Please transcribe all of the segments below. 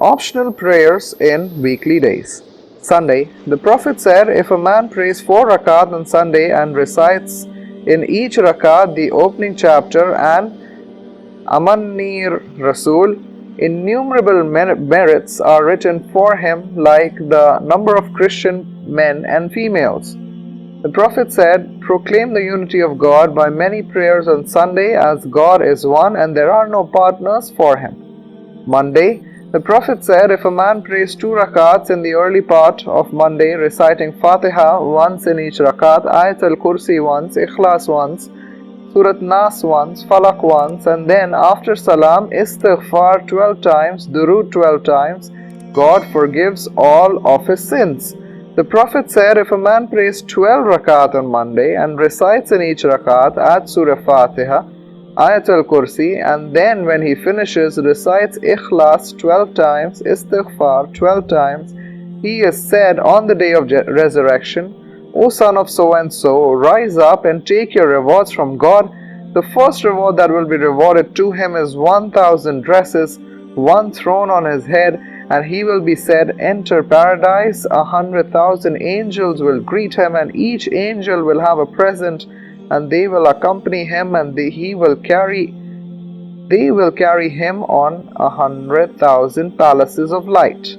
Optional prayers in weekly days. Sunday. The Prophet said, if a man prays 4 rakat on Sunday and recites in each rakat the opening chapter and Amaner Rasul, innumerable merits are written for him like the number of Christian men and females. The Prophet said, proclaim the unity of God by many prayers on Sunday, as God is one and there are no partners for him. Monday. The Prophet said, if a man prays 2 rakats in the early part of Monday, reciting Fatiha once in each rakat, Ayat al-Kursi once, Ikhlas once, Surat Nas once, Falak once, and then after Salam, Istighfar 12 times, Durood 12 times, God forgives all of his sins. The Prophet said, if a man prays 12 rakat on Monday and recites in each rakat at Surah Fatiha, Ayat al-Kursi, and then when he finishes recites Ikhlas 12 times, Istighfar 12 times, he is said on the day of resurrection, O son of so-and-so, rise up and take your rewards from God. The first reward that will be rewarded to him is 1,000 dresses, 1 throne on his head, and he will be said, enter paradise. 100,000 angels will greet him, and each angel will have a present, and they will accompany him, and they will carry him on 100,000 palaces of light.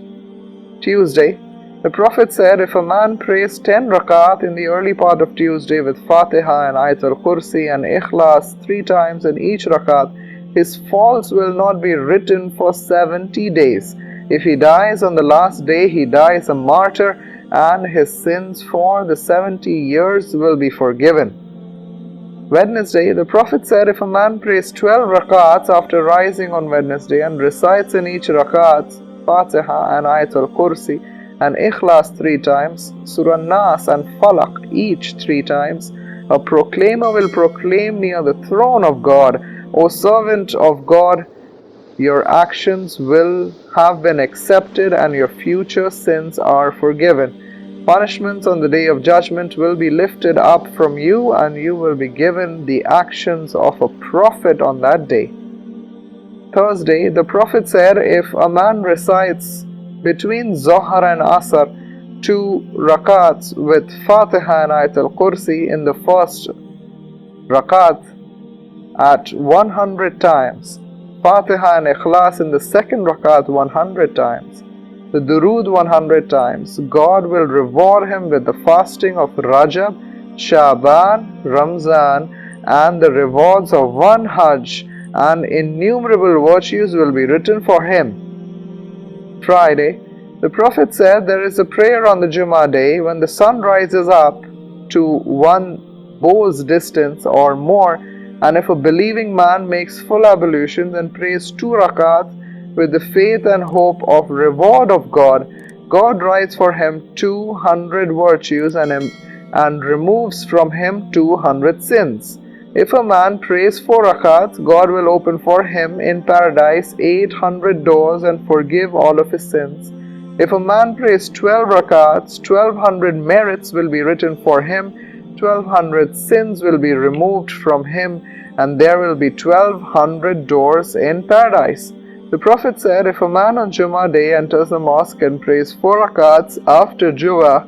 Tuesday. The Prophet said, if a man prays 10 rakat in the early part of Tuesday with Fatiha and Ayat al-Kursi and Ikhlas 3 times in each rakat, his faults will not be written for 70 days. If he dies on the last day, he dies a martyr, and his sins for the 70 years will be forgiven. Wednesday. The Prophet said, if a man prays 12 rakats after rising on Wednesday and recites in each rakat Fatiha and Ayat al-Kursi and Ikhlas 3 times, Surah Nas and Falak each 3 times, a proclaimer will proclaim near the throne of God, O servant of God, your actions will have been accepted and your future sins are forgiven. Punishments on the day of judgment will be lifted up from you, and you will be given the actions of a prophet on that day. Thursday. The Prophet said, if a man recites between Zohar and Asr 2 rakats with Fatiha and Ayat al-Kursi in the first rakat at 100 times, Fatiha and Ikhlas in the second rakat 100 times, the Durood 100 times, God will reward him with the fasting of Rajab, Shaban, Ramzan, and the rewards of 1 Hajj, and innumerable virtues will be written for him. Friday. The Prophet said, there is a prayer on the Jummah day when the sun rises up to 1 bow's distance or more, and if a believing man makes full ablution and prays 2 rakats with the faith and hope of reward of God, God writes for him 200 virtues and removes from him 200 sins. If a man prays 4 rakats, God will open for him in paradise 800 doors and forgive all of his sins. If a man prays 12 rakats, 1200 merits will be written for him, 1200 sins will be removed from him, and there will be 1200 doors in paradise. The Prophet said, if a man on Jummah day enters the mosque and prays 4 rakats after Jummah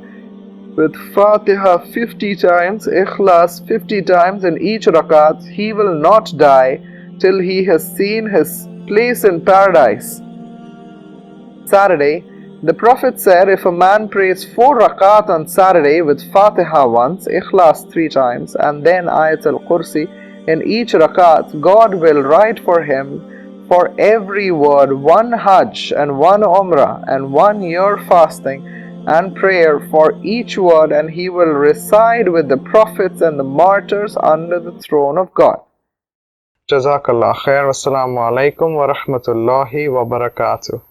with Fatiha 50 times, Ikhlas 50 times in each rakat, he will not die till he has seen his place in paradise. Saturday. The Prophet said, if a man prays 4 rakat on Saturday with Fatiha once, Ikhlas 3 times, and then Ayat al-Kursi in each rakat, God will write for him for every word 1 Hajj and 1 Umrah and 1 year fasting and prayer for each word, and he will reside with the prophets and the martyrs under the throne of God. Jazakallah khair. Assalamu alaikum wa rahmatullahi wa barakatuh.